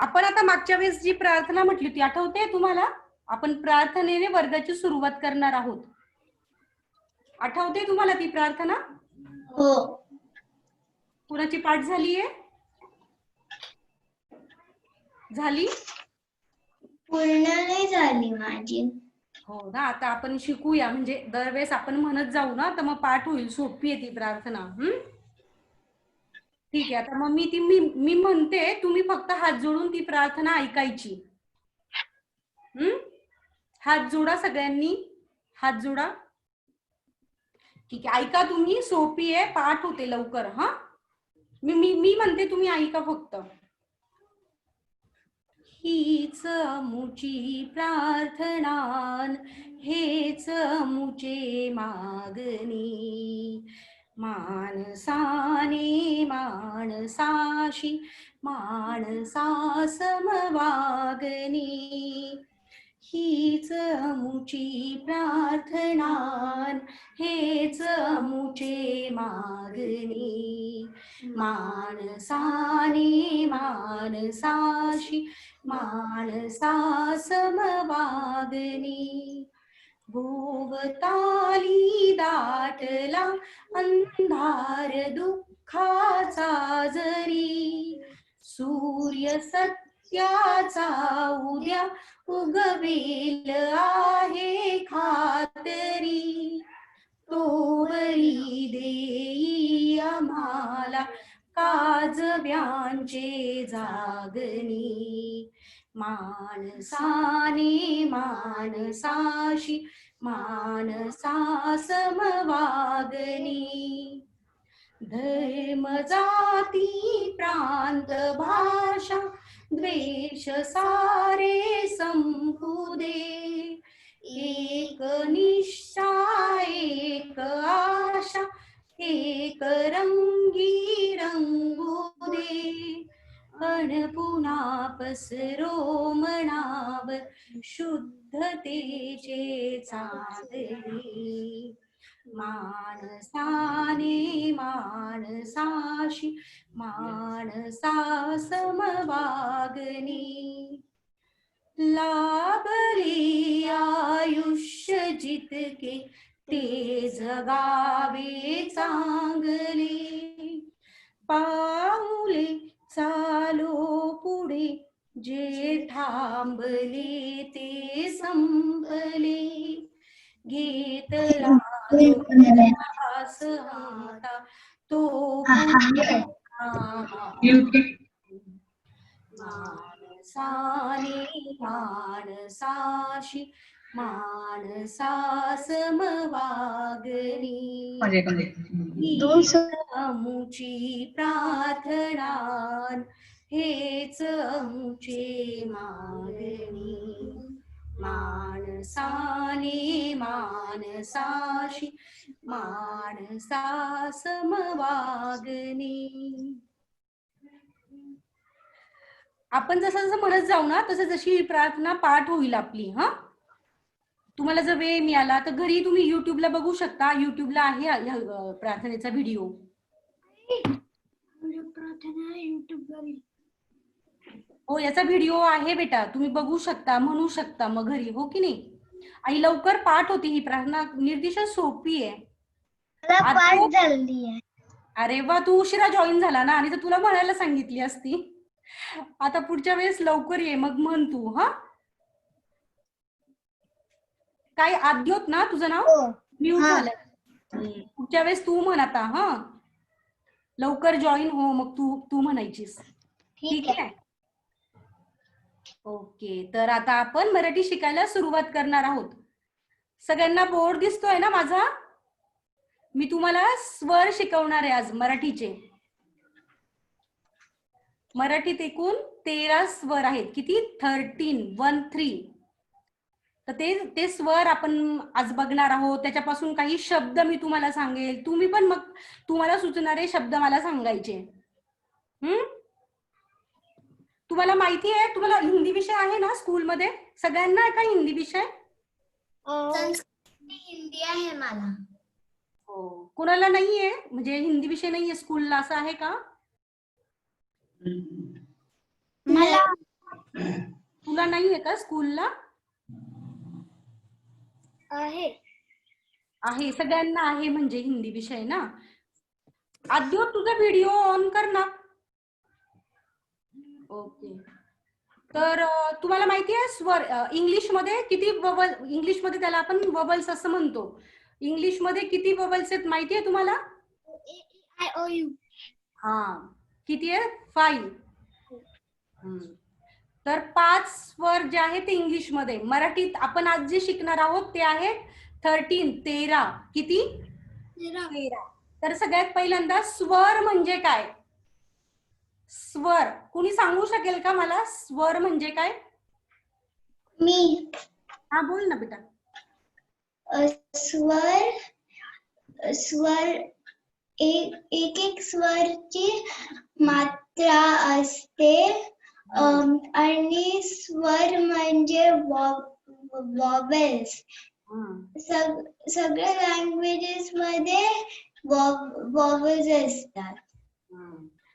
आपण आता मागच्या वेळेस जी प्रार्थना म्हटली होती आठवते तुम्हाला? आपण प्रार्थनेने वर्गाची सुरुवात करणार आहोत. आठवते तुम्हाला ती प्रार्थना? हो. कुणाची पाठ झालीये? झाली? पूर्ण नाही झाली माझी. हो ना. आता आपण शिकूया, म्हणजे दरवेळेस आपण म्हणत जाऊ ना तर मग पाठ होईल. सोपी आहे ती प्रार्थना. ठीक आहे. आता मग मी म्हणते, तुम्ही फक्त हात जोडून ती प्रार्थना ऐकायची. हात जोडा सगळ्यांनी, हात जोडा. ठीक आहे, ऐका तुम्ही. सोपी आहे, पाठ होते लवकर. हा, मी म्हणते, तुम्ही ऐका फक्त. हीच मुची प्रार्थना, हेच मुचे मागणी, मानसाने मानसाशी मानसा समवागणी. हीच मुची प्रार्थना, हेच मुचे मागणी, मानसाने मानसाशी मानसा समवागणी. भोवताली दाटला अंधार दुःखाचा जरी, सूर्य सत्याचा उद्या उगवेल आहे खातरी. तोवरी देई आम्हाला काजव्यांचे जागणी, मानसाने मानसाशी मानसा समवागणी. धर्म जाती प्रांत भाषा द्वेष सारे संपू दे, एक निष्ठा एक आशा एक रंगी रंगू दे. अन पुन्हा पसरो मनावर शुद्धतेचे चांदणे, मानसाने मानसाशी मानसा समवागणी. लाभले आयुष्य जितके ते जगावे चांगले, पाऊले चालो पुढे जे थांबले ते संपले. घेतला श्वास हाता तो मानसाने मानसाशी मानसा समवागणी. अमुची प्रार्थना, हेच अमुचे मागणी, मानसाने मानसाशी मानसा समवागणी. आपण जसं जसं म्हणत जाऊ ना तसं जशी प्रार्थना पाठ होईल आपली. हा, तुम्हाला जर वेळ मिळाला तर घरी तुम्ही युट्यूबला बघू शकता. युट्यूबला आहे प्रार्थनेचा व्हिडिओ. हो, याचा व्हिडिओ आहे बेटा, तुम्ही बघू शकता, म्हणू शकता मग घरी. हो की नाही? आणि लवकर पाठ होती ही प्रार्थना, निर्दिशा सोपी आहे. अरे वा, तू उशिरा जॉईन झाला ना, आणि तर तुला म्हणायला सांगितली असती. आता पुढच्या वेळेस लवकर ये, मग म्हण तू. हा, काय आद्योत ना तुझं नाव? म्यूट झालं. पुढच्या वेळेस तू म्हण आता. हा, लवकर जॉईन हो, मग तू म्हणायचीस. ठीक आहे. ओके, तर आता आपण मराठी शिकायला सुरुवात करणार आहोत. सगळ्यांना बोर्ड दिसतोय ना माझा? मी तुम्हाला स्वर शिकवणार आहे आज मराठीचे. मराठीत एकूण 13 स्वर आहेत. किती? 13. तर ते स्वर आपण आज बघणार आहोत. त्याच्यापासून काही शब्द मी तुम्हाला सांगेल, तुम्ही पण मग तुम्हाला सुचणारे शब्द मला सांगायचे. तुम्हाला माहिती आहे, तुम्हाला हिंदी विषय आहे ना स्कूलमध्ये? सगळ्यांना आहे का हिंदी विषय? हिंदी आहे मला. हो, कोणाला नाहीये म्हणजे हिंदी विषय नाहीये स्कूलला, असं आहे का? मला तुला नाहीये का स्कूलला? आहे. आहे, सगळ्यांना आहे म्हणजे हिंदी विषय ना. आद्यो तुझा व्हिडिओ ऑन कर ना. ओके. तर तुम्हाला माहिती आहे स्वर इंग्लिश मध्ये किती बबल, इंग्लिश मध्ये त्याला आपण बबल्स असं म्हणतो. इंग्लिश मध्ये किती बबल्स आहेत माहिती आहे तुम्हाला? AEIOU. हा, किती आहे? 5. तर 5 स्वर जे आहेत ते इंग्लिश मध्ये. मराठीत आपण आज जे शिकणार आहोत ते आहेत 13. किती? 13. तर सगळ्यात पहिल्यांदा स्वर म्हणजे काय? स्वर कुणी सांगू शकेल का मला? स्वर म्हणजे काय? मी. हा, बोल ना बेटा. स्वर स्वर एक स्वरची मात्रा असते. आणि स्वर म्हणजे वॉवेल्स. सगळ्या लँग्वेजेस मध्ये वॉवेल्स असतात.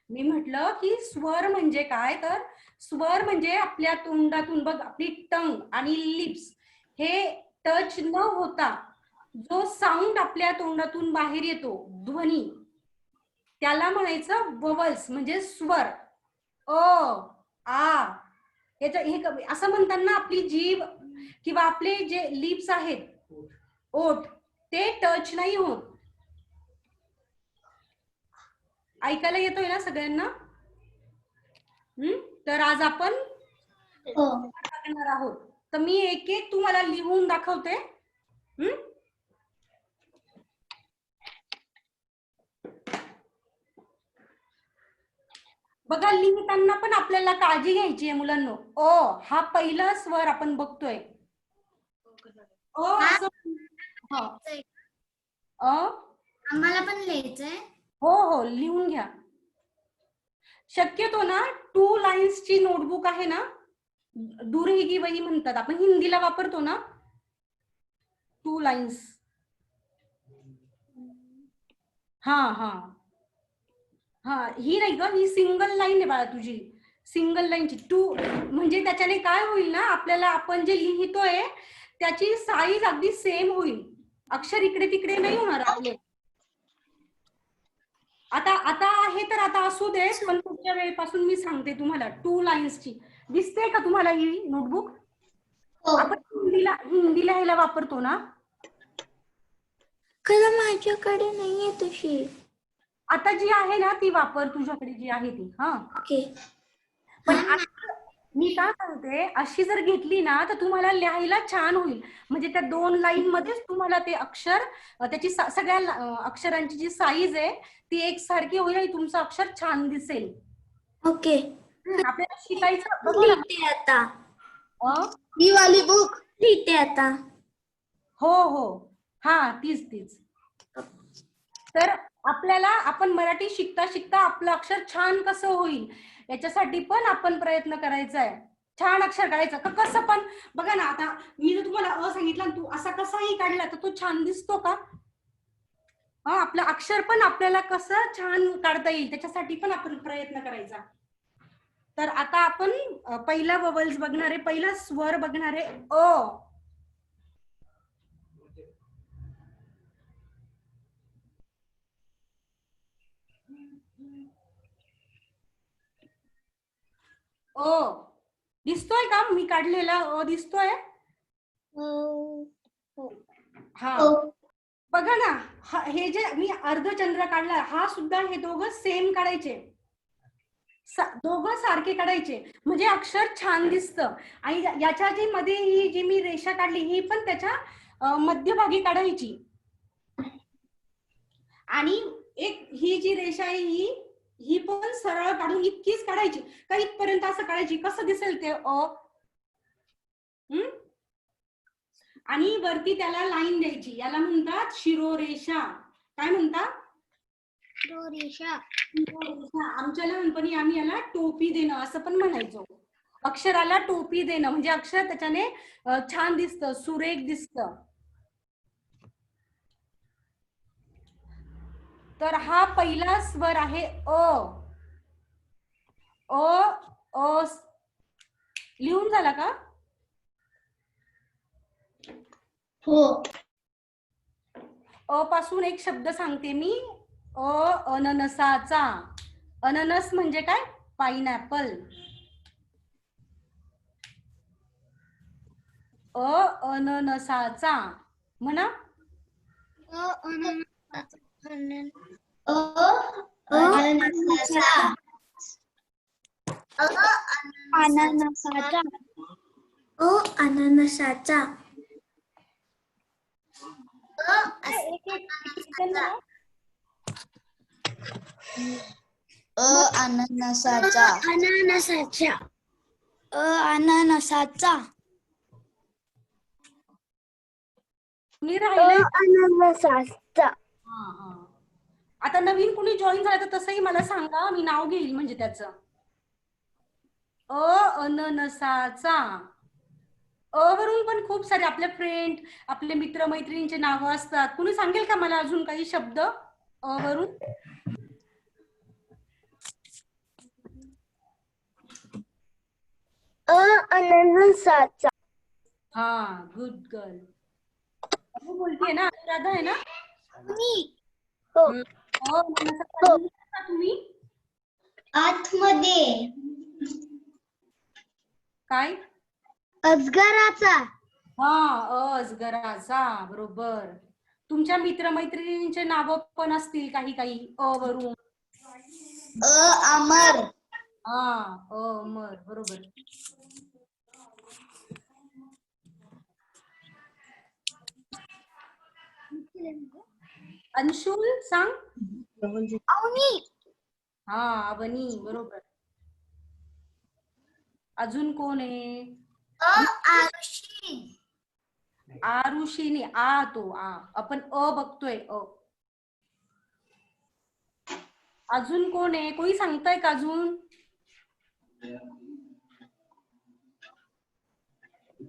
मी म्हटलं की स्वर म्हणजे काय, तर स्वर म्हणजे आपल्या तोंडातून बघ, आपली टंग आणि लिप्स हे टच न होता जो साऊंड आपल्या तोंडातून बाहेर येतो, ध्वनी, त्याला म्हणायचं वोवल्स म्हणजे स्वर. अ, आ, हे असं म्हणताना आपली जीभ किंवा आपले जे लिप्स आहेत, ओठ, ते टच नाही होत. ऐकायला येतोय ना सगळ्यांना? तर आज आपण बघणार आहोत. तर मी एक एक तुम्हाला लिहून दाखवते. बघा, लिहिताना पण आपल्याला काळजी घ्यायची आहे मुलांनो. अ हा पहिला स्वर आपण बघतोय. अ असं आम्हाला पण लिहायचंय. हो हो, लिहून घ्या. शक्यतो ना 2 लाईन्सची नोटबुक आहे ना, दुरेगी वही म्हणतात, आपण हिंदीला वापरतो ना 2 लाईन्स. हा हा हा, ही नाही ग, ही सिंगल लाईन आहे बाळा तुझी. सिंगल लाईनची 2 म्हणजे त्याच्याने काय होईल ना, आपल्याला आपण जे लिहितोय त्याची साईज अगदी सेम होईल. अक्षर इकडे तिकडे नाही होणार आपले. आता आहे तर आता असू दे, पण पुढच्या वेळेपासून मी सांगते तुम्हाला 2 लाईन्सची. दिसते का तुम्हाला ही नोटबुक? आपण हिंदी लिहायला वापरतो ना. खरं माझ्याकडे नाहीये तशी. आता जी आहे ना ती वापर, तुझ्याकडे जी आहे ती. हा, ओके. पण मी काय सांगते, अशी जर घेतली ना तर तुम्हाला लिहायला छान होईल. म्हणजे त्या 2 लाईन मध्येच तुम्हाला ते अक्षर, त्याची सगळ्या अक्षरांची जी साईज आहे ती एकसारखी होईल आणि तुमचं अक्षर छान दिसेल. ओके. आपल्याला शिकायचं. बघा ना, लिहिते आता. ही वाली बुक लिहिते आता. हो हो, हा, तीच. तर आपल्याला, आपण मराठी शिकता शिकता आपलं अक्षर छान कसं होईल याच्यासाठी पण आपण प्रयत्न करायचा आहे. छान अक्षर काढायचं का कसं पण. बघा ना, आता मी जर तुम्हाला अ सांगितलं, तू असा कसाही काढला तर तो छान दिसतो का? आपलं अक्षर पण आपल्याला कसं छान काढता येईल त्याच्यासाठी पण आपण प्रयत्न करायचा. तर आता आपण पहिला वोवल्स बघणार आहे, पहिला स्वर बघणार आहे, अ. अ दिसतोय का? मी काढलेला अ दिसतोय? हा, बघा ना, हे जे मी अर्धचंद्र काढला, हा सुद्धा, हे दोघं सेम काढायचे, दोघं सारखे काढायचे, म्हणजे अक्षर छान दिसतं. आणि याच्या जी मध्ये ही जी मी रेषा काढली, ही पण त्याच्या मध्यभागी काढायची. आणि एक ही जी रेषा आहे ही पण सरळ काढून इतकीच काढायची का, इथपर्यंत असं काढायची. कसं दिसेल ते अ. आणि वरती त्याला लाईन द्यायची, याला म्हणतात शिरोरेषा. काय म्हणतात? शिरोरेषा. आमच्या लहानपणी आम्ही याला टोपी देणं असं पण म्हणायचो. अक्षराला टोपी देणं म्हणजे अक्षर त्याच्याने छान दिसतं, सुरेख दिसतं. तर हा पहिला स्वर आहे अ. अ, लिहून झाला का? हो. अ पासून एक शब्द सांगते मी. अननसाचा. अननस म्हणजे काय? पाइनॅपल. अननसाचा म्हणा. अननसाचा. अननसाचा. अननसाचा. एक एक सेकंद ना. अननसाचा. अननसाचा. अननसाचा. मी राहिले. अननसाचा. आता नवीन कुणी जॉईन झालं तर तसंही मला सांगा, मी नाव घेईल म्हणजे त्याचं. अननसाचा. वरून पण खूप सारे आपले फ्रेंड, आपले मित्र मैत्रिणींचे नाव असतात. कुणी सांगेल का मला अजून काही शब्द वरून? अननसाचा. हा, गुड गर्ल. बोलतीये ना, अनुराधा आहे ना? हो. अननसाचा लिहिलं का तुम्ही? आतमध्ये. काय? अजगराचा. हा, अजगराचा. बरोबर. तुमच्या मित्रमैत्रिणींचे नाव पण असतील काही काही वरून. अमर. हा, अमर. बरोबर. अंशुल सांग. अवनी. हा, अवनी. बरोबर. अजून कोण आहे? आरुषी. आरुषीने. तो आपण बघतोय. अजून कोण आहे? कोणी सांगताय का अजून?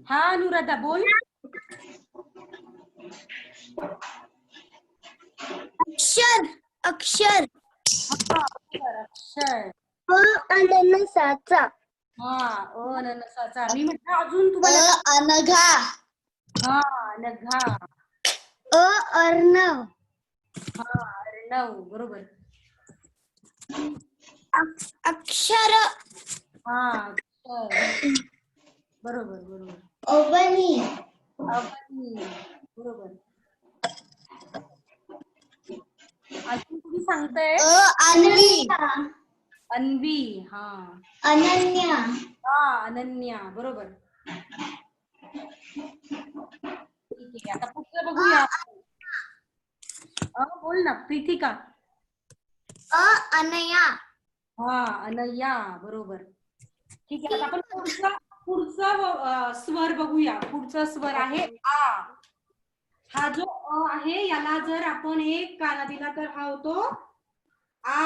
हा, अनुराधा बोल. अक्षर. अक्षर. अक्षर. अननसाचा. हा, अननसाचा. मी म्हटलं अजून तुम्हाला. अनघा. हा, नघा. अर्णव. हा, अर्णव. बरोबर. अक्षर. हा, अक्षर. बरोबर बरोबर. अवनी. अवनी. बरोबर. अजून तुम्ही सांगताय? अन्वी. अन्वी. हा. अनन्या. हा, अनन्या. बरोबर. ठीक आहे, आता पुढचं बघूया. बोल ना, प्रीतिका. अनया. हा, अनया. बरोबर. ठीक आहे, आता आपण पुढचा स्वर बघूया. पुढचा स्वर आहे आ. हा जो आहे याला जर आपण एक काना दिला तर हा होतो आ.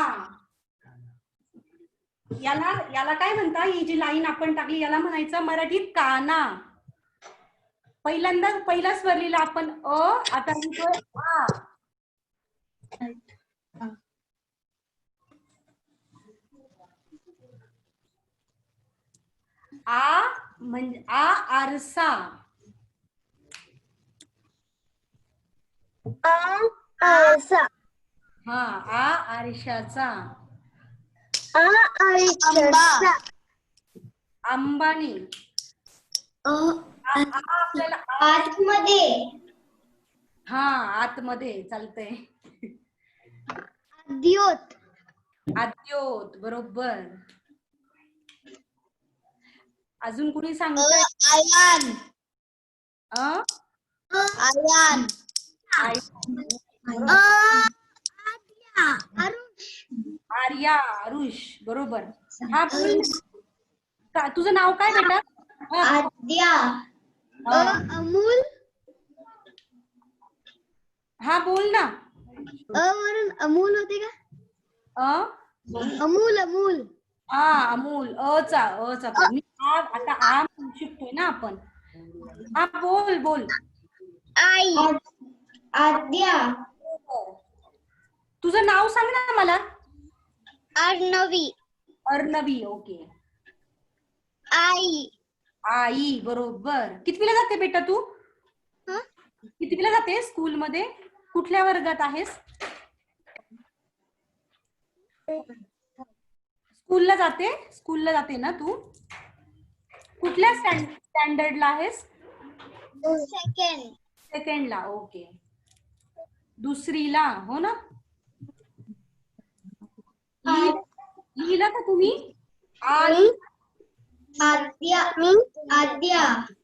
याला काय म्हणता? ही जी लाईन आपण टाकली याला म्हणायचं मराठीत काना. पहिला स्वर लिहिला आपण आता लिहितोय आ. आ म्हणजे आरसा. आरसा. हा, आरशाचा. आरशाचा. अंबानी. आपल्याला आतमध्ये. हा, आतमध्ये चालतंय. आद्योत. आद्योत. बरोबर. अजून कुणी सांगताय? आयान. आयान. आर्या. आरुष. बरोबर. हा, बोल. तुझं नाव काय बेटा? आद्या. अमूल. हा, बोल ना. वरून अमूल होते का? अमूल. अमूल. हा, अमूल. अचा बोल. मी आता शिकतोय ना आपण. हा, बोल बोल. आई. आद्या. तुझं नाव सांग ना मला. अर्णवी. अर्णवी. ओके. आई. आई, बरोबर. कितवीला जाते बेटा तू? कितवीला जाते स्कूलमध्ये? कुठल्या वर्गात आहेस? स्कूलला जाते ना तू? कुठल्या स्टँडर्डला आहेस? सेकंडला. ओके. दुसरीला, हो ना? लिहिला का तुम्ही?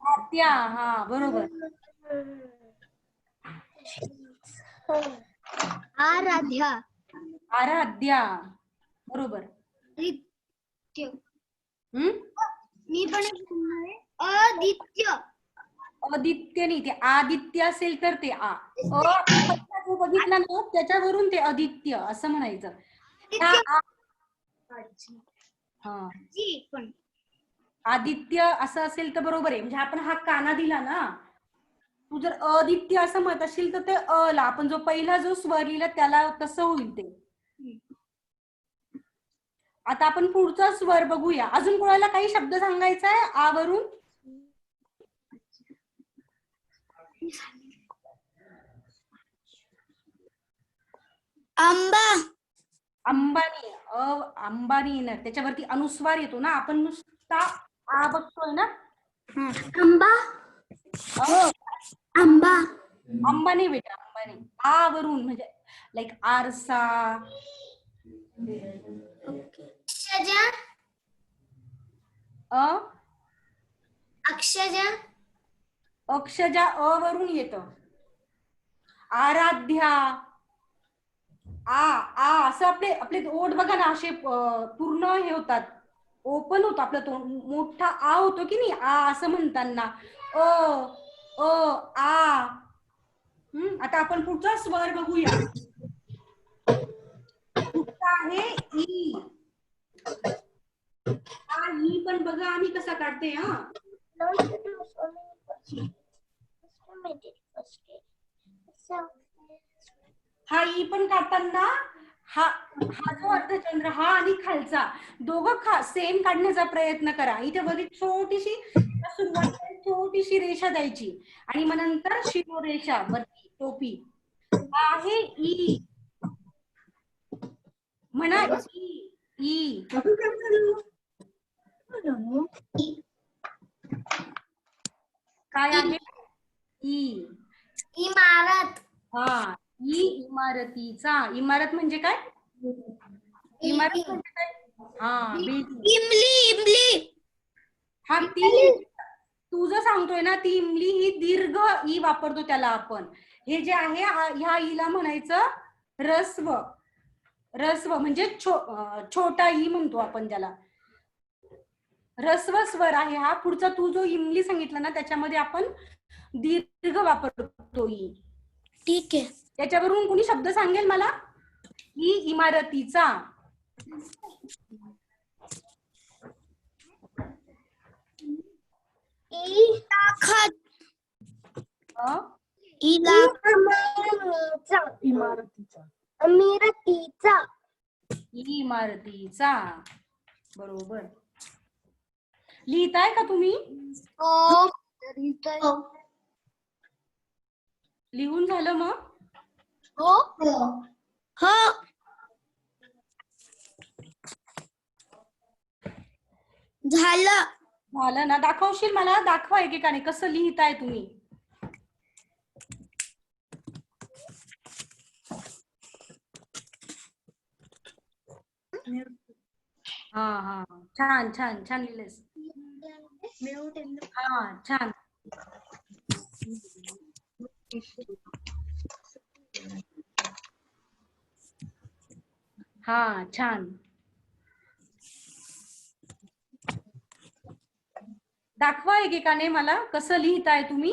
आद्या. हा, बरोबर. आराध्या. आराध्या, बरोबर. हम्म? मी पण आदित्य. आदित्य नाही, ते आदित्य असेल तर ते आ. बघितला ना, त्याच्यावरून ते आदित्य असं म्हणायचं. हा, आदित्य असं असेल तर बरोबर आहे. म्हणजे आपण हा काना दिला ना, तू जर आदित्य असं म्हणत असेल तर ते अ ला आपण जो पहिला जो स्वर लिहिला त्याला तसं होईल ते. आता आपण पुढचा स्वर बघूया. अजून कोणाला काही शब्द सांगायचा आहे आ वरून? आंबा. अंबानी. अंबानी ना, त्याच्यावरती अनुस्वार येतो ना, आपण नुसता आ बघतोय ना. आंबा. आंबा. अंबानी बेटा, अंबानी. आ वरून म्हणजे लाईक आरसा. अक्षजा. अक्षजा अ वरून येतं. आराध्या. आ असं आपले आपले ओठ बघा ना, असे पूर्ण हे होतात, ओपन होतो आपला तोंड. मोठा आ होतो की नाही आ असं म्हणताना. अ अ आ. आता आपण पुढचा स्वर बघूया. पुढचा आहे ई. हा ई पण बघा आम्ही कसा काढते. हा ई पण काढताना हा जो अर्धचंद्र हा आणि खालचा दोघं सेम काढण्याचा प्रयत्न करा. इथे बघी छोटीशी सुरुवात, छोटीशी रेषा द्यायची आणि मग नंतर शिरोरेषा वरती टोपी. आहे ई. म्हणा ई. ई. काय आहे? ई. इमारत. हा, ई इमारतीचा. इमारत म्हणजे काय? इमारत म्हणजे काय? हा, बिल्डिंग. इमली. हा, ती तू जर सांगतोय ना, ती इमली ही दीर्घ ई वापरतो त्याला आपण. हे जे आहे ह्या ईला म्हणायचं रस्व. रस्व म्हणजे छोटा ई म्हणतो आपण त्याला. रस्व स्वर आहे हा. पुढचा तू जो इमली सांगितला ना, त्याच्यामध्ये आपण दीर्घ वापरतो ई. ठीक आहे. त्याच्यावरून कोणी शब्द सांगेल मला? ई इमारतीचा. इमारतीचा, बरोबर. लिहिताय का तुम्ही? लिहून झालं मग? झालं ना? दाखवशील मला? दाखवा एकेकाने कसं लिहिताय तुम्ही. हा, छान छान छान लिहिलेस. हा, छान. हा, छान. दाखवा एकेकाने मला कसं लिहिताय तुम्ही.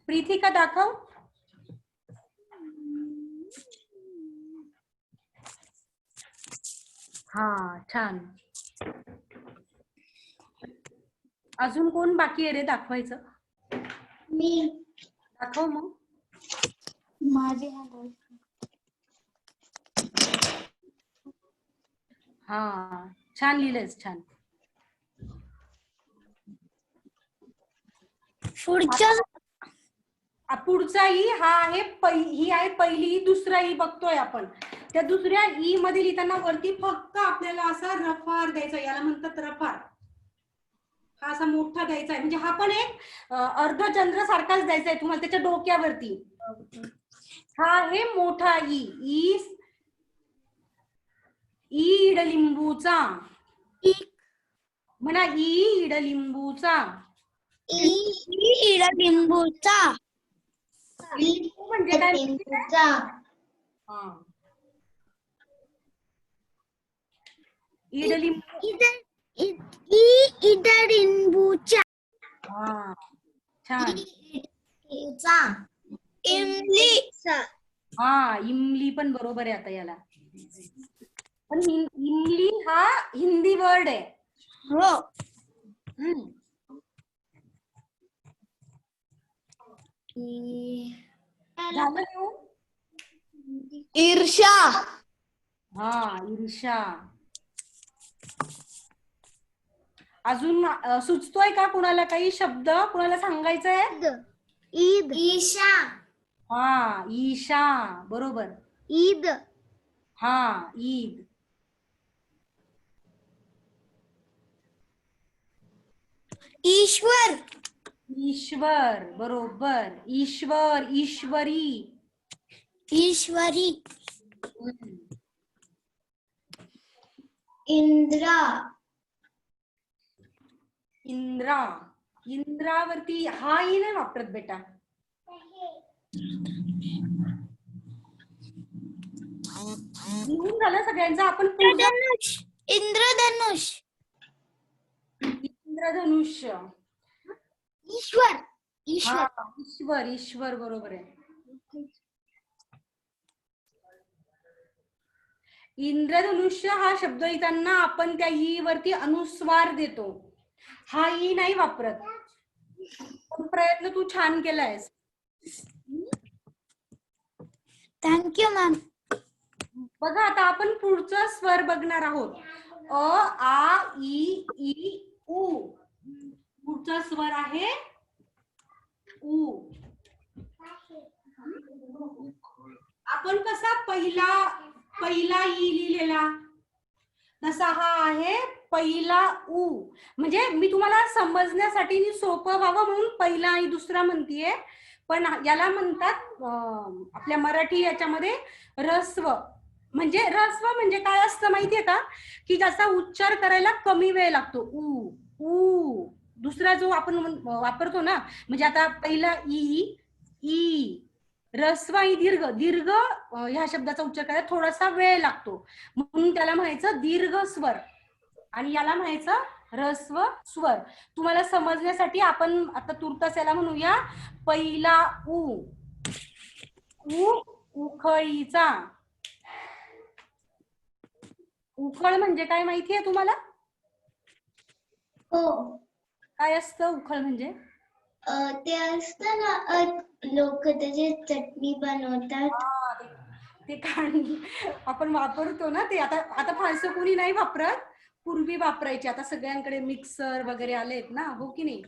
प्रीतिका दाखव. हा, छान. अजून कोण बाकी आहे रे दाखवायचं? मी. दाखव मग. माझे हा, छान लिहिलंयस, छान. पुढच्या पुढचा ई हा आहे ही आहे पहिली ई, दुसरा ई बघतोय आपण. त्या दुसऱ्या ई मध्ये लिहिताना वरती फक्त आपल्याला असा रफार द्यायचा, याला म्हणतात रफार. हा असा मोठा द्यायचा आहे, म्हणजे हा पण एक अर्धचंद्र सारखाच द्यायचा आहे तुम्हाला त्याच्या डोक्यावरती. हा आहे मोठा ई. ईडलिंबूचा म्हणा, ईडलिंबूचा. लिंबूचा लिंबू म्हणजे काय? हा, ईडलिंबू. लिंबूचा हा, छान. इमलीचा हा, इमली पण बरोबर आहे आता याला. पण इमली हा हिंदी वर्ड आहे. हो. झालं लिहून? ईर्ष्या हा, ईर्ष्या. अजून सुचतोय का कुणाला काही शब्द, कुणाला सांगायचा आहे? ईद ईशा हा, ईशा बरोबर. ईद हा, ईद. ईश्वर ईश्वर बरोबर. ईश्वर, ईश्वरी. ईश्वरी इंद्रा इंद्रा. इंद्रावरती हा ई नाही वापरत बेटा. लिहून झालं सगळ्यांचं. आपण पुढचा इंद्रधनुष इंद्रधनुष्य. ईश्वर हा, ईश्वर, ईश्वर बरोबर आहे. इंद्रधनुष्य हा शब्द लिहिताना आपण त्या ई वरती अनुस्वार देतो, हा ई नाही वापरत. प्रयत्न तू छान केलायस. Thank you ma'am. बघा आता आपण पुढचा स्वर बघणार आहोत. अ, आ, ई, उ. पुढचा स्वर आहे उ. आपण कसा पहिला ई लिहिलेला तसा हा आहे पहिला उ. म्हणजे मी तुम्हाला समजण्यासाठी सोपं व्हावं म्हणून पहिला आणि दुसरा म्हणतीये, पण याला म्हणतात आपल्या मराठी याच्यामध्ये रस्व. म्हणजे रस्व म्हणजे काय असतं माहितीये का, की ज्याचा उच्चार करायला कमी वेळ लागतो. उ उ. दुसरा जो आपण वापरतो ना, म्हणजे आता पहिला ई रस्व आणि दीर्घ ह्या शब्दाचा उच्चार करायला थोडासा वेळ लागतो, म्हणून त्याला म्हणायचं दीर्घ स्वर आणि याला म्हणायचं ह्रस्व स्वर. तुम्हाला समजण्यासाठी आपण आता तुर्तास याला म्हणूया पहिला उ. उखळीचा. उखळ म्हणजे काय माहितीये तुम्हाला? हो. काय असतं उखळ म्हणजे? ते असतं ना, लोक त्याची चटणी बनवतात. ते आपण वापरतो ना ते. आता फारसं कोणी नाही वापरत, पूर्वी वापरायचे. आता सगळ्यांकडे मिक्सर वगैरे आलेत ना, हो की नाही?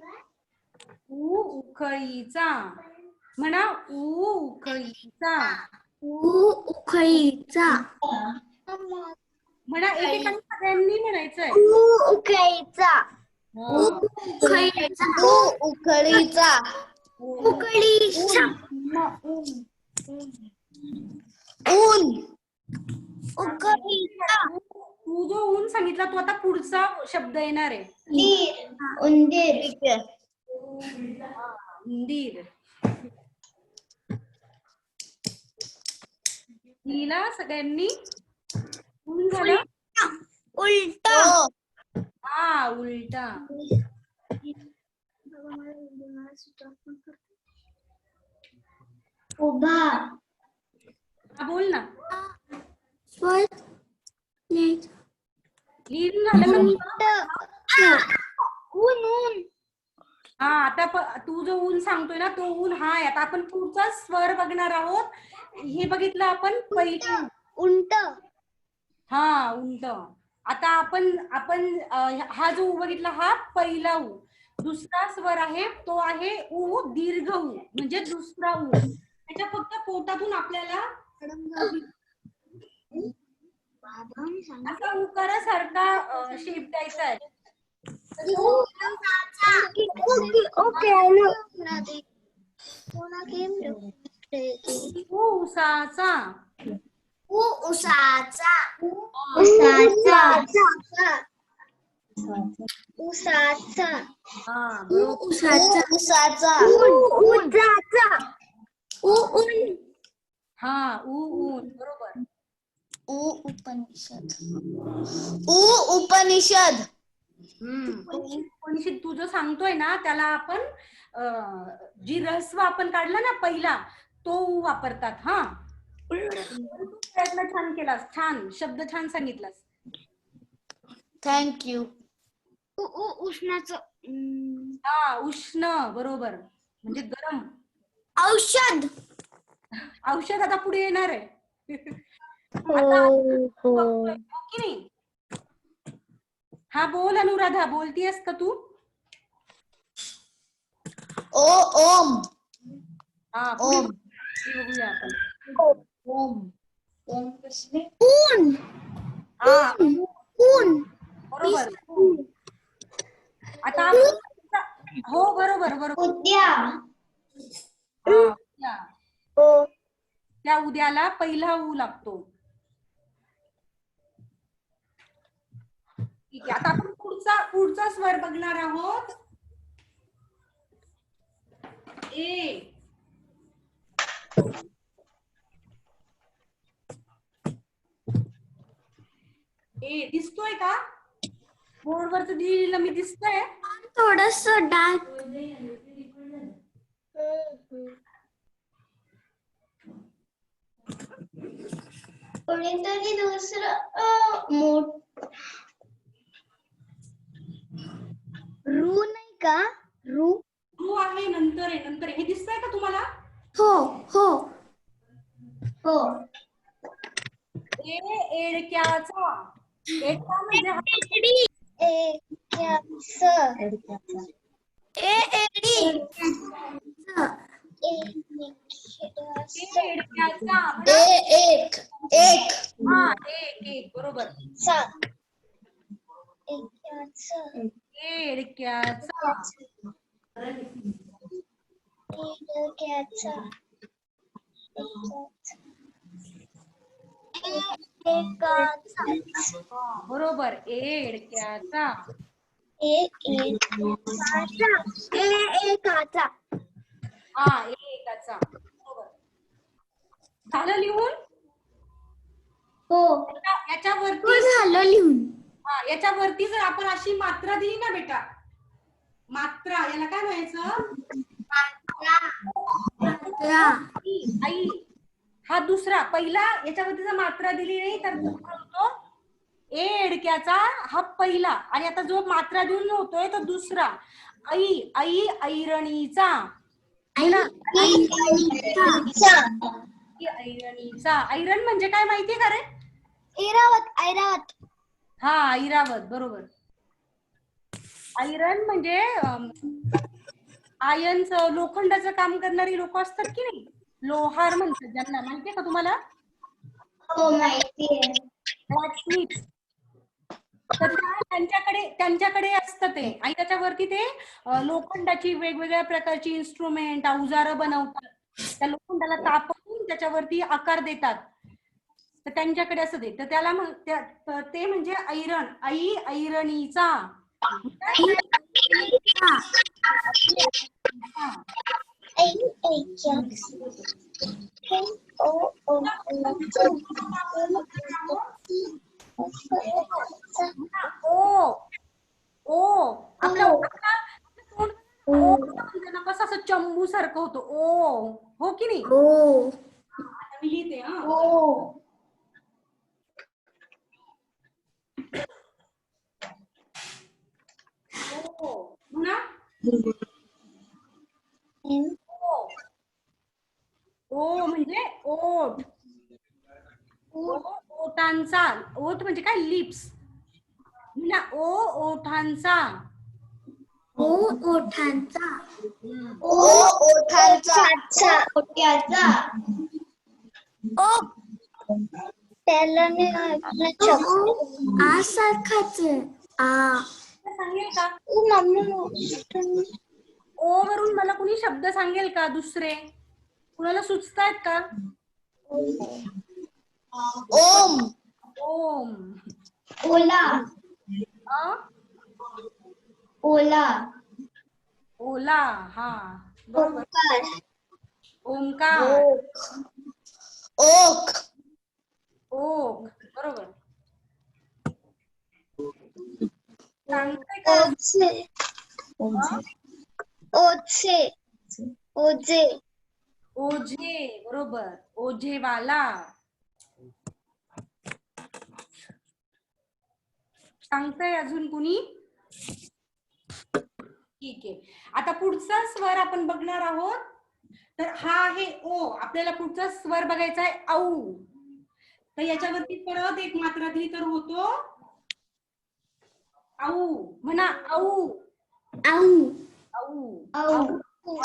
उखळीचा म्हणा. उखळीचा. उखळीचा म्हणा, एकेकाने सगळ्यांनी म्हणायचंय. उखळीचा उखळीचा उखळीचा उखळीचा ऊन उखळीचा. तू जो ऊन सांगितला, तो आता पुढचा शब्द येणार आहे. उंदीर उंदीर. लिहिला सगळ्यांनी? ऊन झालं. उलटा हा, उलटा. उभा. बोल ना. लिहून झालं का? ऊन हा, आता तू जो ऊन सांगतोय ना, तो ऊन हा आहे. आता आपण पुढचा स्वर बघणार आहोत. हे बघितलं आपण पहिली. उंट. हा, उंट. आता आपण हा जो ऊ बघितला हा पहिला ऊ. दुसरा स्वर आहे तो आहे ऊ दीर्घ ऊ म्हणजे दुसरा ऊ. त्याच्या फक्त पोटातून आपल्याला असा उकारासारखा शेप द्यायचा आहे. ओके आय नो ऊसाचा. उसाचा हा बरोबर. उसाचा हा ऊन बरोबर. उपनिषद उपनिषद उपनिषद तू जो सांगतोय ना त्याला आपण जी रस्व आपण काढला ना पहिला तो ऊ वापरतात. हा तू प्रयत्न छान केलास. छान शब्द छान सांगितलास. Thank you. उष्णाचं हा उष्ण बरोबर म्हणजे गरम. औषध औषध आता पुढे येणार आहे. आता बघतोय, हो की नाही? हा बोल अनुराधा, बोलतीयस का तू? ओम हा पुढे बघूया आपण. ओम ऊन हा ऊन बरोबर. आता हो बरोबर बरोबर. उद्या हा उद्या. त्या उद्याला पहिला ऊ लागतो. ठीक आहे. आता आपण पुढचा स्वर बघणार आहोत. ए. ए दिसतोय का? बोर्डवरच दिलेलं मी दिसतंय. थोडस डार्क कोणीतरी दुसरं रू नाही का? रू रू आहे नंतर आहे नंतर. हे दिसतंय का तुम्हाला? हो हो हो. एडक्याचा. एडका म्हणजे एडक्याचा एक हा एक बरोबर. एडक्याचा. बरोबर एडक्याचा. हा एकाचा बरोबर. झालं लिहून? हो याच्यावरती झालं लिहून. हा याच्यावरती जर आपण अशी मात्रा दिली ना बेटा, मात्रा याला काय म्हणायचं? आई. हा दुसरा. पहिला याच्यावरती जर मात्रा दिली नाही तर होतो एडक्याचा हा पहिला. आणि आता जो मात्रा देऊन होतोय तो दुसरा. आई आई ऐरणीचा. ऐरणीचा. ऐरण म्हणजे काय माहितीये का रे? ऐरावत हा ऐरावत बरोबर. आयरन म्हणजे आयनचं लोखंडाचं काम करणारी लोक असतात की नाही, लोहार म्हणतात ज्यांना. माहितीये का तुम्हाला? हो माहितीये. ब्लॅकस्मिथ. तर त्यांच्याकडे असतं ते. आणि त्याच्यावरती ते लोखंडाची वेगवेगळ्या प्रकारची इन्स्ट्रुमेंट अवजारं बनवतात. त्या लोखंडाला तापवून त्याच्यावरती आकार देतात. तर त्यांच्याकडे असं ते. तर त्याला ते म्हणजे ऐरण. आई ऐरणीचा. आपल्या कसं असं चंबू सारखं होतं ओ, हो की नाही? आता मी लिहिते. ओ म्हणजे ओठ. ओठांचा. ओठ म्हणजे काय? लिप्स. म्हणा ओ ओठांचा. ओ ओठांचा. ओ ओठांचा. ओठाचा. ओ त्याला आ सारखाच. आ. सांगेल का? ओ मम्मी. ओ वरून मला कुणी शब्द सांगेल का दुसरे? कुणाला सुचतायत का? ओम. ओम. ओला. अ ओला. ओला. हा बरोबर. ओंकार. ओंकार. ओक. ओक. बरोबर. सांगताय का? ओचे. अ? ओचे. ओजे. ओझे. बरोबर. ओझेवाला. सांगताय अजून कुणी? ठीक आहे. आता पुढचा स्वर आपण बघणार आहोत. तर हा आहे ओ. आपल्याला पुढचा स्वर बघायचा आहे औ. तर याच्यावरती परत एक मात्रा दिली तर होतो औ. म्हणा औ. आऊ. औ. आऊ.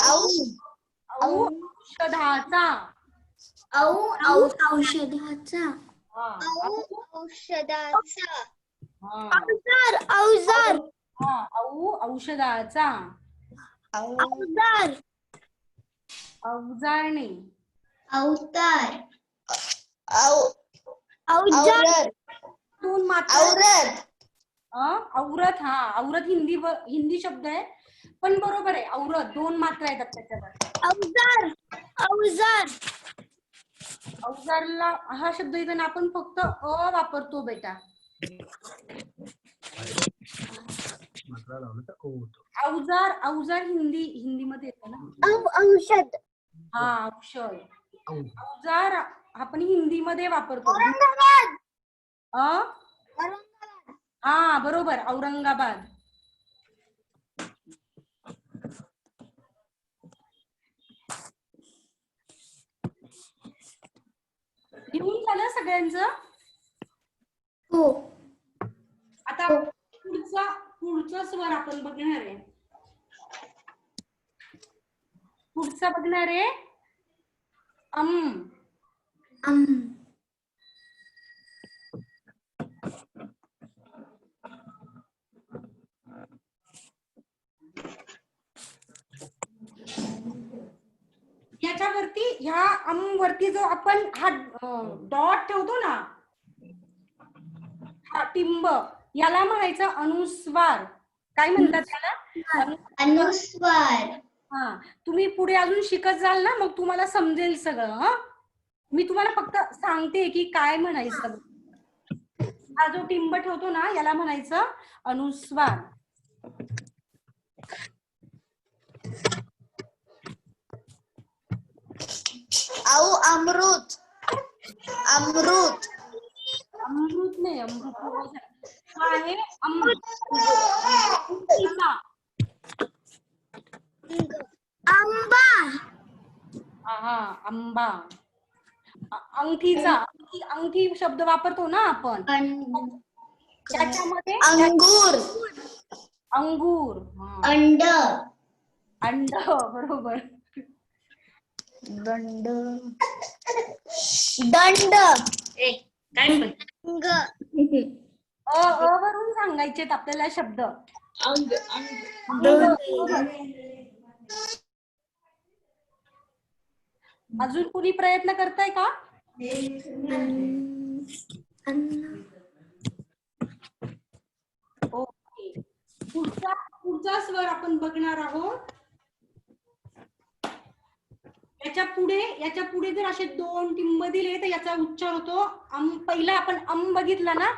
औ. औ औषधाचा. आऊ औषधाचा. हा. औषधाचा. हा. अवजार. अवजार. हा. औ औषधाचा. अवजार. अवजारणे. अवतार. औरत. दोन मात्रा. औरत. औरत. हा औरत हिंदी शब्द आहे, पण बरोबर आहे. औरत दोन मात्रा येतात त्याच्यावर. अवजार. अवजार. अवजारला हा शब्द येताना आपण फक्त अ वापरतो बेटा. अवजार. अवजार हिंदी मध्ये येतो ना. औषध. हा औषध. अवजार आपण हिंदी मध्ये वापरतो. औरंगाबाद. अ औरंगाबाद. हा बरोबर. औरंगाबाद. लिहून झालं सगळ्यांचं? हो. आता पुढचा स्वर आपण बघणार आहे. पुढचा बघणार आहे याच्यावरती ह्या वरती जो आपण हा डॉट ठेवतो ना, हा टिंब, याला म्हणायचं अनुस्वार. काय म्हणतात त्याला? अनुस्वार. हा. तुम्ही पुढे अजून शिकत जाल ना, मग तुम्हाला समजेल सगळं. हा मी तुम्हाला फक्त सांगते की काय म्हणायचं. हा जो टिंब ठेवतो ना, याला म्हणायचं अनुस्वार. अमृत. अमृत. अमृत नाही. अमृत हा आहे आंबा. हा आंबा. अंगठीचा. अंगठी शब्द वापरतो ना आपण, त्याच्यामध्ये अंगूर. अंगूर. अंड. अंड. बरोबर. दंड. दंड. काय पण अंग. वरून सांगायचे आपल्याला शब्द. अंग. अजून कुणी प्रयत्न करताय का? ओके. पुढचा स्वर आपण बघणार आहोत. याच्या पुढे जर असे दोन टिंब दिले तर याचा उच्चार होतो पहिला आपण बघितला ना,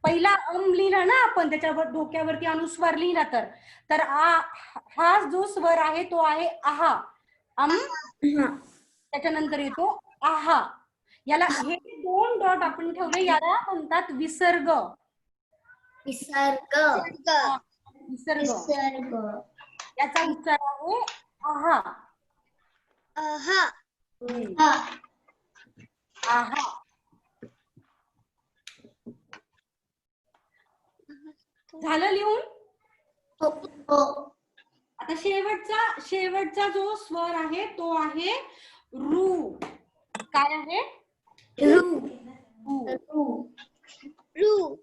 पहिला लिहिला ना आपण, त्याच्यावर डोक्यावरती अनुस्वार लिहिला तर हा जो स्वर आहे तो आहे आहा. त्याच्यानंतर येतो आहा. याला हे दोन डॉट आपण ठेवले, याला म्हणतात विसर्ग. विसर्ग. विसर्ग. याचा उच्चार आहे आहा. आहा. आहा. झालं लिहून? हो. आता शेवटचा जो स्वर आहे तो आहे रू. काय आहे? रू. रू. रू.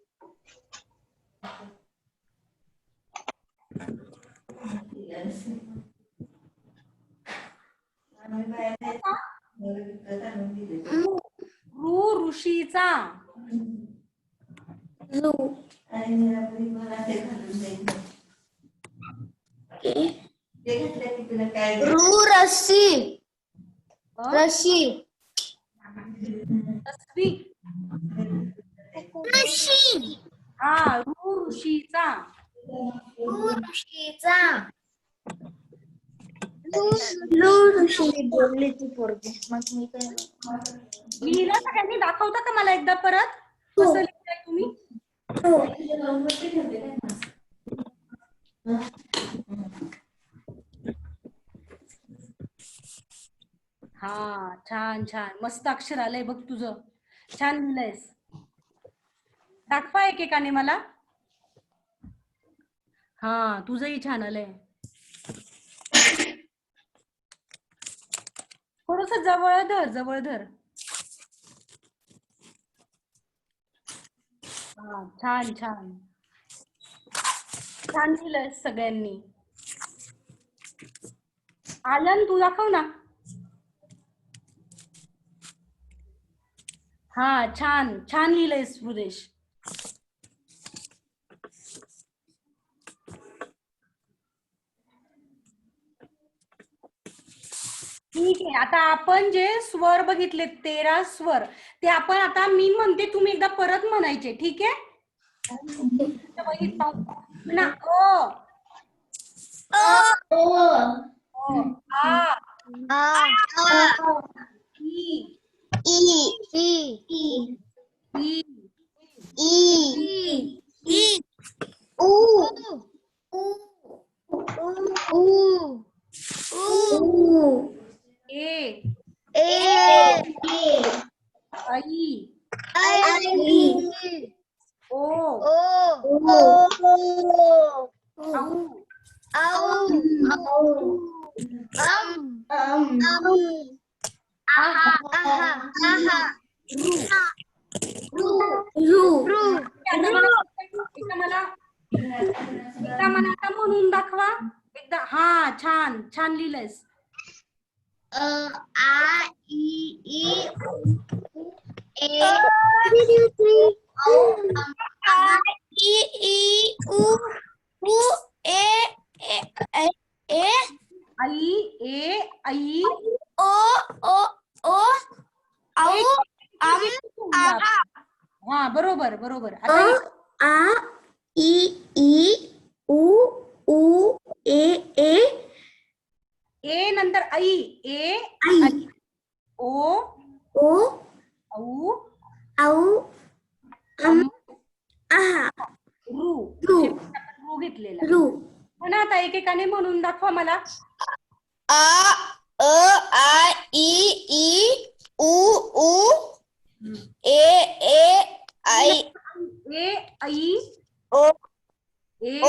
रू ऋषीचा. रू. रू रशी. रशी. तस्वी. ऋषी. हा रू ऋषीचा. रू ऋषीचा. रू ऋषी बोलली ती पोरगी. मग मी काय लिहिलं सगळ्यांनी? दाखवता का मला एकदा परत कसं लिहिलंय तुम्ही? हा छान छान मस्त अक्षर आलंय बघ तुझं. छान लिहिलंयस. दाखवा एकेकाने मला. हा तुझंही छान आलंय. थोडस जवळ धर, जवळ धर. हा छान छान छान लिहिलंयस सगळ्यांनी. आलन तू दाखव ना. हा छान छान लिहिलंयस सुदेश. ठीक आहे. आता आपण जे स्वर बघितले 13 स्वर ते आपण आता मी म्हणते तुम्ही एकदा परत म्हणायचे. ठीक आहे? वहीत पाहून ना. एकदा मला आता म्हणून दाखवा एकदा. हा छान छान लिहिलंयस. आई ए आई हा बरोबर बरोबर. आता ए नंतर आई. ए आई. ओ औ रू घेतलेला. पण आता एकेकाने म्हणून दाखवा मला. ए आई ए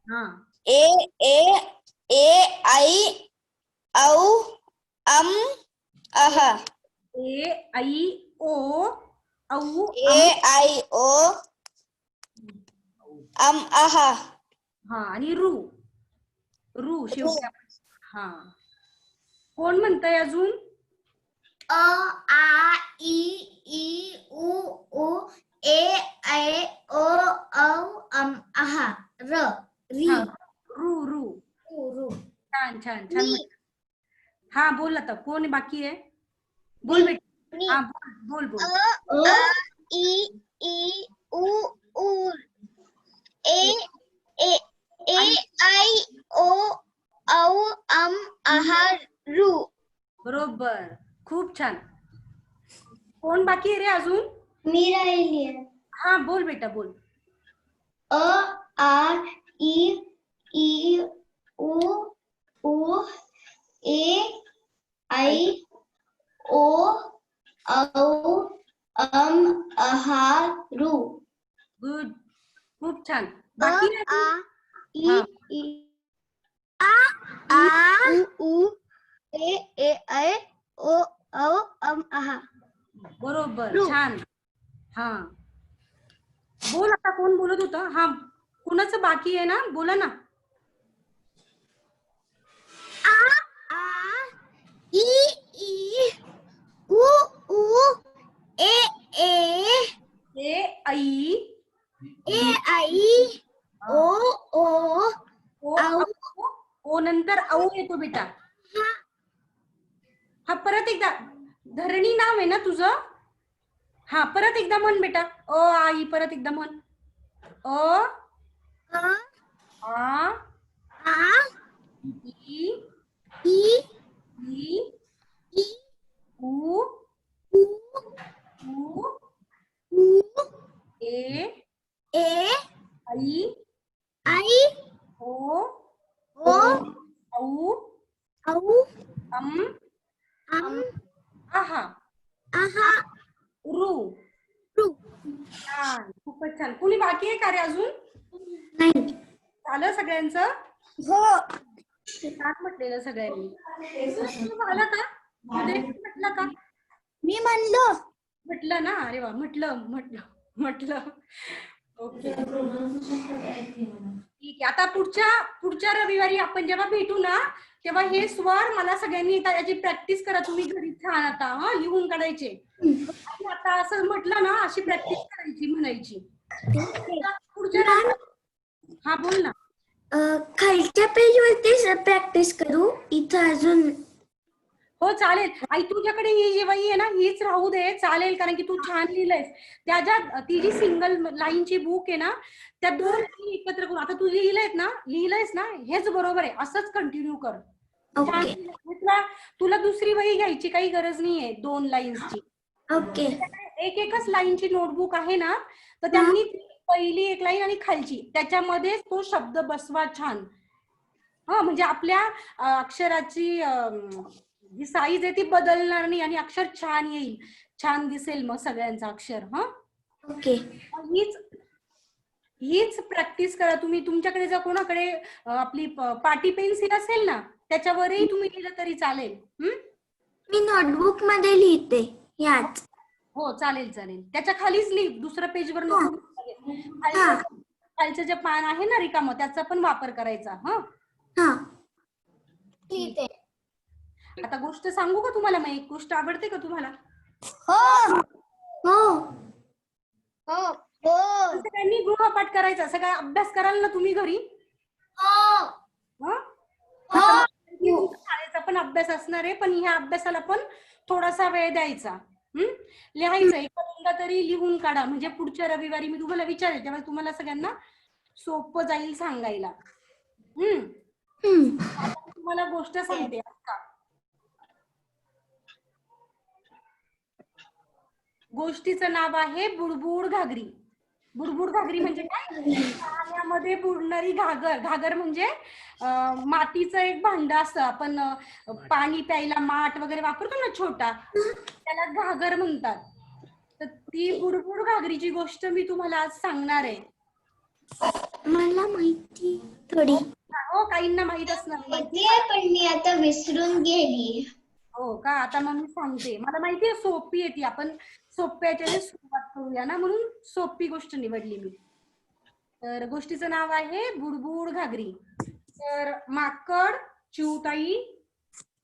हा ए आई ओ औ हा आणि रू शेवटी आपण. हा कोण म्हणतंय अजून? रू छान छान छान. हा बोल आता. कोण बाकी आहे? बोल बेटा. हा बोल बोल. बरोबर. खूप छान. कोण बाकी आहे रे अजून? मी राहिली. हा बोल बेटा बोल. गुड. खूप छान. बाकी आहे आ हा. ई आ उ ए ए ऐ ओ औ आहा. बरोबर, रू. छान. हा, बोल आता. कोण बोलत होतं? हा, कुणाचं बाकी आहे ना? बोला ना. आ ई उ ए ए ए ऐ ओ ओ ओ औ ओ नंतर औ येतो बेटा. हा, परत एकदा. धरणी नाव आहे ना तुझं? हा, परत एकदा म्हण बेटा. अ आई, परत एकदा म्हण. अ आ आ ई ई ई ई उ उ उ उ ए ए ऐ आई ओ ओ औ औ अम अम आहा आहा रू. रू. छान, खूपच छान. कुणी बाकी आहे का रे अजून? नाही. झालं सगळ्यांचं? हो. छान म्हटलेलं सगळ्यांनी. झालं का? म्हटलं का? मी म्हणलो. म्हटलं ना? अरे वा, म्हटलं. ओके, ठीक आहे. आता पुढच्या रविवारी आपण जेव्हा भेटू ना, तेव्हा हे स्वर मला सगळ्यांनी याची प्रॅक्टिस करा तुम्ही घरी छान. आता हा, लिहून काढायचे. आणि आता असं म्हटलं ना, अशी प्रॅक्टिस करायची, म्हणायची. पुढच्या रविवारी. हा, बोल ना. खालच्या पेज वरती प्रॅक्टिस करू. इथं अजून हो, चालेल. आई, तुझ्याकडे ही जी वही आहे ना, हीच राहू दे. चालेल, कारण की तू छान लिहिलंयस. ती जी सिंगल लाईनची बुक आहे ना, त्या 2 लाईन एकत्र करून आता तू लिहिलंयस ना, हेच बरोबर आहे. असंच कंटिन्यू कर. छान ओके. लिहिलंयस. तुला दुसरी वही घ्यायची काही गरज नाहीये 2 लाईन्सची. ओके. एकच लाईनची नोटबुक आहे ना, तर त्यांनी पहिली एक लाईन आणि खालची त्याच्यामध्ये तो शब्द बसवा छान. हा, म्हणजे आपल्या अक्षराची जी साईज आहे ती बदलणार नाही आणि अक्षर छान येईल, छान दिसेल मग सगळ्यांचं अक्षर. हा, ओके. हीच प्रॅक्टिस करा तुम्ही. तुमच्याकडे जर कोणाकडे आपली पाटी पेन्सिल असेल ना, त्याच्यावरही तुम्ही लिहिलं तरी चालेल. मी नोटबुक मध्ये लिहिते याच. हो, चालेल. त्याच्या खालीच लिह, दुसऱ्या पेजवर नको. खालचं जे पान आहे ना रिकामं, त्याचा पण वापर करायचा. हा, लिहिते. आता गोष्ट सांगू का तुम्हाला? मग एक गोष्ट आवडते का तुम्हाला? हो हो हो हो. सगळ्यांनी गृहपाठ करायचा. सगळा अभ्यास कराल ना तुम्ही घरी? हो. शाळेचा पण अभ्यास असणार आहे, पण ह्या अभ्यासाला पण थोडासा वेळ द्यायचा. लिहायचं, एका तरी लिहून काढा. म्हणजे पुढच्या रविवारी मी तुम्हाला विचारेल, तेव्हा तुम्हाला सगळ्यांना सोपं जाईल सांगायला. तुम्हाला गोष्ट सांगते. गोष्टीचं नाव आहे बुडबुड घागरी. बुडबुड घागरी म्हणजे काय? पाण्यामध्ये बुडणारी घागर. घागर म्हणजे मातीचं एक भांड असतं. आपण पाणी प्यायला माठ वगैरे वापरतो ना छोटा, त्याला घागर म्हणतात. तर ती बुडबुड घागरीची गोष्ट मी तुम्हाला आज सांगणार आहे. मला माहिती थोडी. हो, काहींना माहित असणार. माहितीये, पण मी आता विसरून गेली. हो का? आता मग मी सांगते. मला माहितीये सोपी आहे ती. आपण सोप्या याच्याने सुरुवात करूया ना, म्हणून सोपी गोष्ट निवडली मी. तर गोष्टीचं नाव आहे बुडबुड घागरी. तर माकड, चिवताई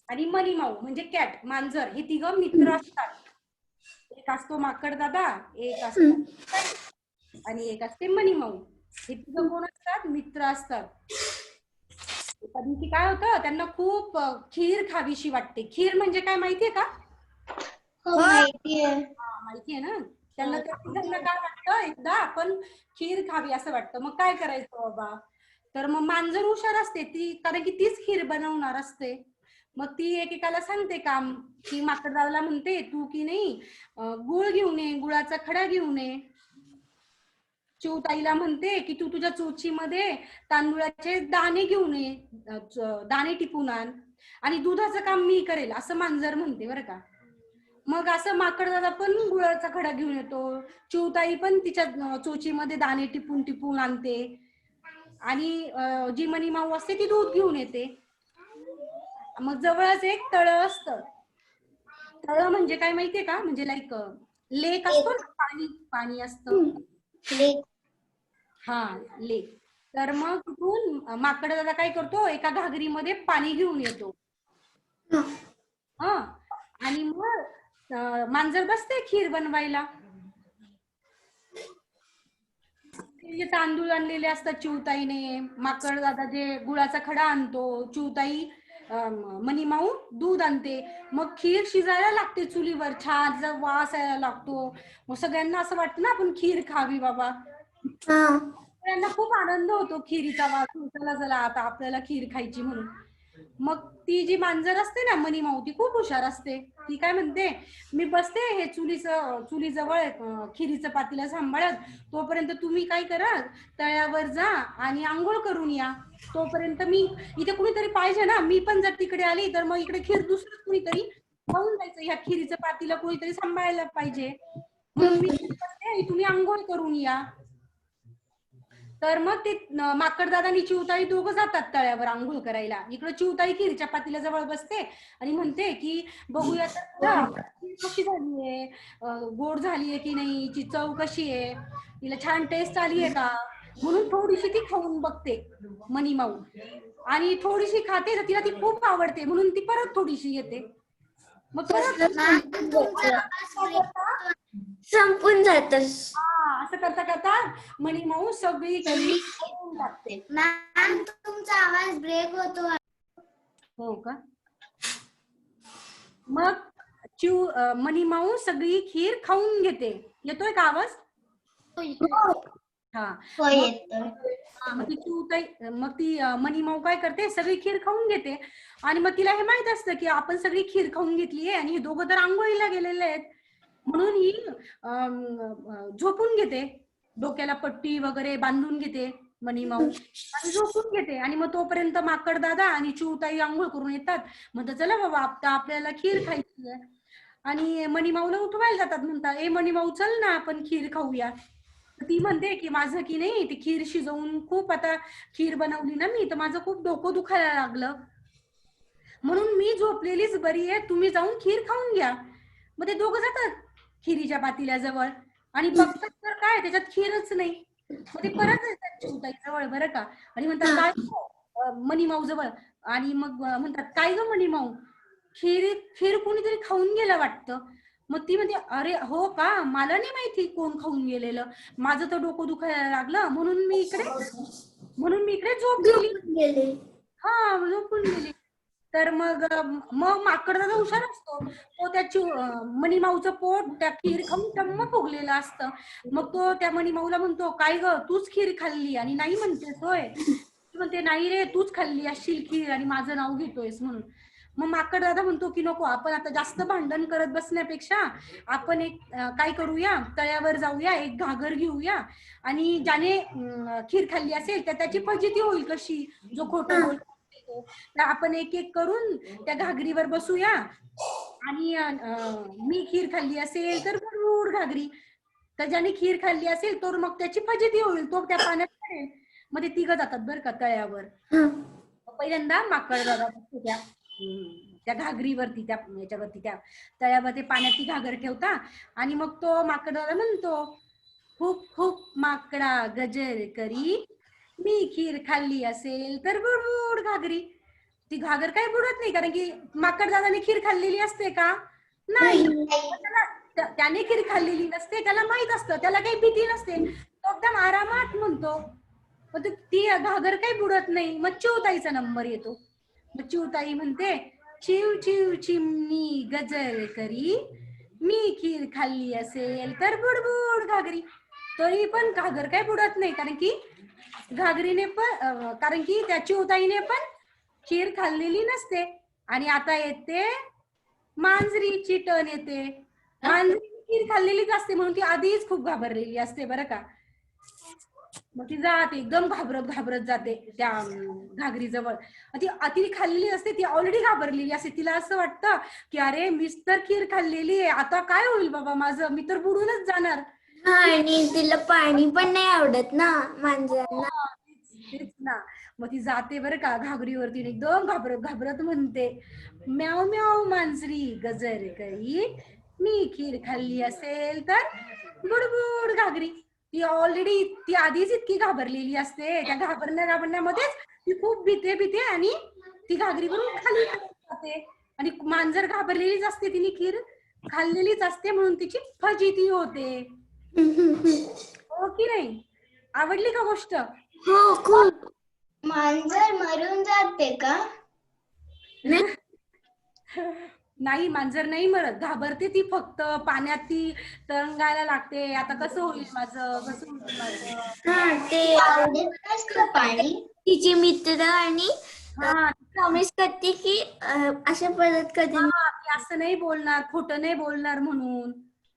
आणि मनीमाऊ म्हणजे कॅट, मांजर, हे 3 मित्र असतात. एक असतो माकड दादा, एक असतो आणि एक असते मनीमाऊ. हे 3 कोण असतात? मित्र असतात. एका दिवशी काय होतं, त्यांना खूप खीर खावीशी वाटते. खीर म्हणजे काय माहितीये का? हो, माहितीये. माहितीये ना? त्यांना काय वाटतं, एकदा आपण खीर खावी असं वाटतं. मग काय करायचं बाबा? तर मग मांजर हुशार असते ती, कारण की तीच खीर बनवणार असते. मग ती एकेकाला सांगते काम, की माकडदादाला म्हणते, तू की नाही गुळ घेऊन ये, गुळाचा खडा घेऊन ये. चिवताईला म्हणते की तू तुझ्या चोचीमध्ये तांदूळाचे दाणे घेऊन ये, दाणे टिपून आण, आणि दुधाचं काम मी करेल, असं मांजर म्हणते बरं का. मग असं माकडदादा पण गुळाचा खडा घेऊन येतो, चिवताई पण तिच्या चोचीमध्ये दाणे टिपून आणते. आणि जी मनीमाऊ असते ती दूध घेऊन येते. मग जवळच एक तळं असतं. तळं म्हणजे काय माहितीये का? म्हणजे लाईक लेक असतो ना, पाणी पाणी असतं. हा, लेक. तर मग तिथून माकड दादा काय करतो, एका घागरीमध्ये पाणी घेऊन येतो. हा, आणि मग मांजर बसते खीर बनवायला. जे तांदूळ आणलेले असतात चिवताईने, माकड दादा जे गुळाचा खडा आणतो, चिवताई मनीमाऊ दूध आणते. मग खीर शिजायला लागते चुलीवर, छान वास यायला लागतो. मग सगळ्यांना असं वाटतं ना आपण खीर खावी बाबा. सगळ्यांना खूप आनंद होतो खीरीचा वास, चला चला आता आपल्याला खीर खायची म्हणून. मग ती जी मांजर असते ना मनीमाऊ, ती खूप हुशार असते. ती काय म्हणते, मी बसते हे चुलीजवळ खिरीचं पातीला सांभाळत, तोपर्यंत तुम्ही काय करा, तळ्यावर जा आणि आंघोळ करून या. तोपर्यंत मी इथे कुणीतरी पाहिजे ना, मी पण जर तिकडे आली तर मग इकडे खीर दुसरं कुणीतरी खाऊन जायचं, ह्या खिरीचं पातीला कुणीतरी सांभाळायला पाहिजे, म्हणून मी बसते, तुम्ही आंघोळ करून या. तर मग ते माकड दादा आणि चिवताई दोघं जातात तळ्यावर आंघोळ करायला. इकडे चिवताई खीरच्या पातीला जवळ बसते आणि म्हणते की बघूया तर खीर कशी झालीये, गोड झालीये की नाही, ची चव कशी आहे, तिला छान टेस्ट आलीये का, म्हणून थोडीशी ती खाऊन बघते मनीमाऊ. आणि थोडीशी खाते तर तिला ती खूप आवडते, म्हणून ती परत थोडीशी घेते. मग परत संपून जात. असं करता करता मनीमाऊ सगळी खीर खाऊन टाकते. मॅम तुमचा आवाज ब्रेक होतो. हो का? मग मनीमाऊ सगळी खीर खाऊन घेते. येतोय का आवाज? हा. मग ती मनीमाऊ काय करते, सगळी खीर खाऊन घेते. आणि मग तिला हे माहित असतं की आपण सगळी खीर खाऊन घेतलीये आणि हे दोघं तर आंघोळीला गेलेले आहेत, म्हणून ही झोपून घेते. डोक्याला पट्टी वगैरे बांधून घेते मनीमाऊ आणि झोपून घेते. आणि मग तोपर्यंत माकड दादा आणि चिवताई आंघोळ करून येतात. म्हणतात चला बाबा आता आपल्याला खीर खायची आहे. आणि मनीमाऊला उठवायला जातात, म्हणतात ए मनीमाऊ चल ना आपण खीर खाऊया. ती म्हणते की माझं की नाही, ती खीर शिजवून खूप, आता खीर बनवली ना मी तर माझं खूप डोकं दुखायला लागलं, म्हणून मी झोपलेलीच बरी आहे, तुम्ही जाऊन खीर खाऊन घ्या. मग ते दोघं जातात खिरीच्या पातील्याजवळ आणि बघतात तर काय त्याच्यात खीरच नाही. मग ते परत येतात चिवताई जवळ बरं का, आणि म्हणतात काय मनीमाऊ जवळ, आणि मग म्हणतात काय ग मनीमाऊ, खीर कोणीतरी खाऊन गेलं वाटतं. मग ती म्हणते अरे हो का, मला नाही माहिती कोण खाऊन गेलेलं, माझं तर डोकं दुखायला लागलं म्हणून मी इकडे झोपलेली. हा, झोपून गेली. तर मग माकड दादा हुशार असतो, तो त्या मनीमाऊचं पोट त्या खीर खाऊन टम्म फुगलेलं असतं. मग तो त्या मनीमाऊला म्हणतो काय ग तूच खीर खाल्ली आणि नाही म्हणतेस होय. म्हणते नाही रे, तूच खाल्ली असशील खीर आणि माझं नाव घेतोयस म्हणून. मग माकड दादा म्हणतो की नको, आपण आता जास्त भांडण करत बसण्यापेक्षा आपण एक काय करूया, तळ्यावर जाऊया, एक घागर घेऊया आणि ज्याने खीर खाल्ली असेल तर त्याची फजिती होईल कशी, जो खोटं बोलतो. तर आपण एक एक करून त्या घागरीवर बसूया आणि मी खीर खाल्ली असेल तर भरपूर घागरी, तर ज्याने खीर खाल्ली असेल तर मग त्याची फजिती होईल, तो त्या पाण्यात पडेल. मग ते तिघं जातात बरं का तळ्यावर. पहिल्यांदा माकड दादा त्या घागरीवरती, त्या याच्यावरती, त्या तळ्यावरती पाण्यात ती घागर ठेवता. आणि मग तो माकड दादा म्हणतो खूप खूप माकडा गजर करी, मी खीर खाल्ली असेल तर बुडबुड घागरी. ती घागर काही बुडत नाही, कारण की माकड दादाने खीर खाल्लेली असते का, नाही. त्याने खीर खाल्लेली नसते, त्याला माहित असतं, त्याला काही भीती नसते, तो एकदम आरामात म्हणतो. मग ती घागर काही बुडत नाही. मग चिवताईचा नंबर येतो. मग चिवताई म्हणते चिव चिव चिमणी गजर करी, मी खीर खाल्ली असेल तर बुडबुड घागरी. तरी पण घागर काय बुडत नाही, कारण की घागरीने पण कारण की त्या चिवताईने पण खीर खाल्लेली नसते. आणि आता येते मांजरीची टर्न येते. मांजरी खीर खाल्लेलीच असते म्हणून ती आधीच खूप घाबरलेली असते बरं का. मग ती जाते एकदम घाबरत घाबरत जाते त्या घागरीजवळ. ती खाल्लेली असते, ती ऑलरेडी घाबरलेली असते. तिला असं वाटतं की अरे मीच तर खीर खाल्लेली आहे, आता काय होईल बाबा माझं, मी तर बुडूनच जाणार. आणि तिला पाणी पण नाही आवडत ना मांजरांना. ना. मग ती जाते बरं का घागरीवरती आणि एकदम घाबरत घाबरत म्हणते, म्याव म्याव मांजरी गजर करी, मी खीर खाल्ली असेल तर बुडबुड घागरी. ती ऑलरेडी ती आधीच इतकी घाबरलेली असते, त्या घाबरण्यामध्येच ती खूप भीते आणि ती घागरीवरून खाली जाते. आणि मांजर घाबरलेलीच असते, तिने खीर खाल्लेलीच असते म्हणून तिची फजिती होते. हो की नाही? आवडली का गोष्ट? हो खूप. मांजर मरून जाते का? नाही, मांजर नाही मरत, घाबरते ती फक्त. पाण्यात ती तरंगायला लागते. आता कसं होईल माझं, कसं होईल माझं. हा ते आवडत नसतं पाणी. तिचे मित्र आणि हा प्रॉमिस करते की अशा परत कधी हा, ती असं नाही बोलणार, खोटं नाही बोलणार म्हणून.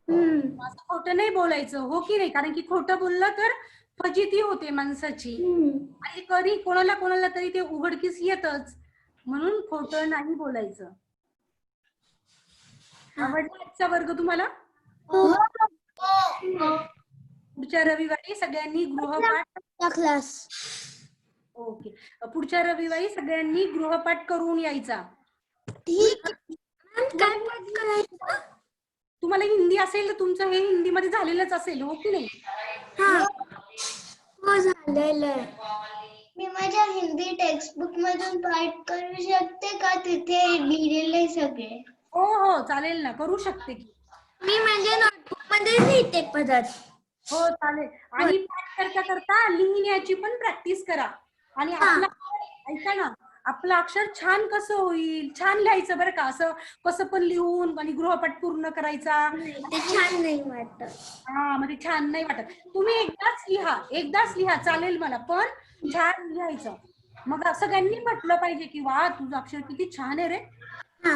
असं खोटं नाही बोलायचं, हो की नाही? कारण की खोटं बोललं तर फजिती होते माणसाची. आणि कधी कोणाला तरी ते उघडकीस येतच, म्हणून खोटं नाही बोलायचं. आवडला आजचा वर्ग तुम्हाला? पुढच्या रविवारी सगळ्यांनी गृहपाठ. क्लास. ओके, पुढच्या रविवारी सगळ्यांनी गृहपाठ करून यायचा. ठीक आहे. काय पाठ करायचं? तुम्हाला हिंदी असेल तर तुमचं हे हिंदीमध्ये झालेलंच असेल, हो की नाही? हा हो झालेलं आहे. मी माझ्या हिंदी टेक्स्टबुक मधून पाठ करू शकते का? तिथे लिहिलेले सगळे. हो हो, चालेल ना, करू शकते की. मी म्हणजे नोटबुक मध्ये लिहिते परत. हो चालेल. आणि पाठ करता करता लिहिण्याची पण प्रॅक्टिस करा. आणि आपला, ऐका ना, आपलं अक्षर छान कसं होईल, छान लिहायचं बरं का. असं कसं पण लिहून आणि गृहपाठ पूर्ण करायचा. ते छान नाही वाटत. हा, म्हणजे छान नाही वाटत. तुम्ही एकदाच लिहा चालेल मला, पण छान लिहायचं. मग सगळ्यांनी म्हटलं पाहिजे की वा, तुझं अक्षर किती छान आहे रे, हा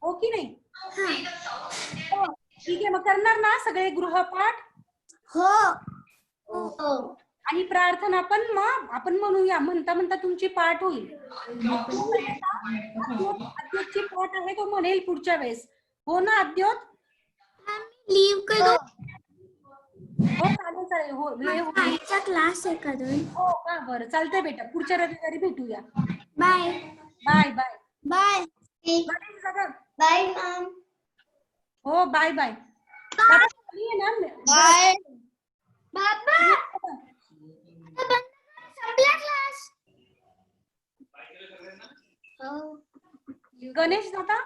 हो की नाही? हो, ठीक आहे. मग करणार ना सगळे गृहपाठ? हो हो. आणि प्रार्थना पण मग आपण म्हणूया, म्हणता म्हणता तुमची पाठ होईल. अद्योतची पाठ आहे तो म्हणेल पुढच्या वेळेस, हो ना अद्योत? लीव करू. हो चालेल चालेल, हो वेळ होईल. आजचा क्लास आहे करून. हो का, बरं चालतंय बेटा, पुढच्या रविवारी भेटूया. Bye bye bye bye bye सगळं. Bye ma'am. हो बाय बाय. दादा खाली आहे ना? बाय. बाबा संपला क्लास. हो. गणेश दादा